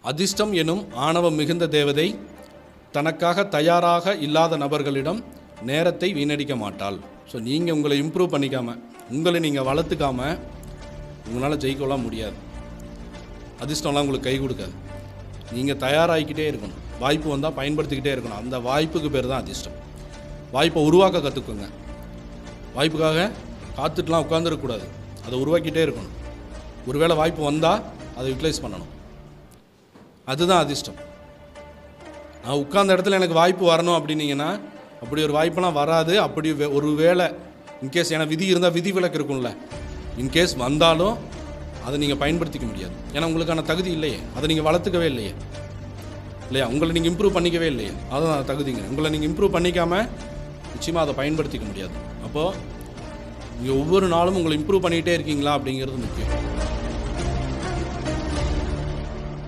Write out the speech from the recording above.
அதிர்ஷ்டம் எனும் ஆணவம் மிகுந்த தேவதை தனக்காக தயாராக இல்லாத நபர்களிடம் நேரத்தை வீணடிக்க மாட்டாள். ஸோ நீங்கள் உங்களை இம்ப்ரூவ் பண்ணிக்காமல், உங்களை நீங்கள் வளர்த்துக்காமல் உங்களால் ஜெயிக்கலாம் முடியாது. அதிர்ஷ்டம்லாம் உங்களுக்கு கை கொடுக்காது. நீங்கள் தயாராகிக்கிட்டே இருக்கணும். வாய்ப்பு வந்தால் பயன்படுத்திக்கிட்டே இருக்கணும். அந்த வாய்ப்புக்கு பேர் தான் அதிர்ஷ்டம். வாய்ப்பை உருவாக்க கற்றுக்குங்க. வாய்ப்புக்காக காத்துட்டுலாம் உட்காந்துருக்கக்கூடாது. அதை உருவாக்கிட்டே இருக்கணும். ஒருவேளை வாய்ப்பு வந்தால் அதை யூட்டிலைஸ் பண்ணணும். அதுதான் அதிர்ஷ்டம். நான் உட்கார்ந்த இடத்துல எனக்கு வாய்ப்பு வரணும் அப்படின்னீங்கன்னா அப்படி ஒரு வாய்ப்பெல்லாம் வராது. அப்படி ஒரு வேளை இன்கேஸ் ஏன்னா விதி இருந்தால் விதி விலக்கு இருக்கும்ல, இன்கேஸ் வந்தாலும் அதை நீங்கள் பயன்படுத்திக்க முடியாது. ஏன்னா உங்களுக்கான தகுதி இல்லையே, அதை நீங்கள் வளர்த்துக்கவே இல்லையே இல்லையா, உங்களை நீங்கள் இம்ப்ரூவ் பண்ணிக்கவே இல்லையே. அதுதான் தகுதிங்க. உங்களை நீங்கள் இம்ப்ரூவ் பண்ணிக்காமல் நிச்சயமாக அதை பயன்படுத்திக்க முடியாது. அப்போது நீங்கள் ஒவ்வொரு நாளும் உங்களை இம்ப்ரூவ் பண்ணிகிட்டே இருக்கீங்களா அப்படிங்கிறது முக்கியம்.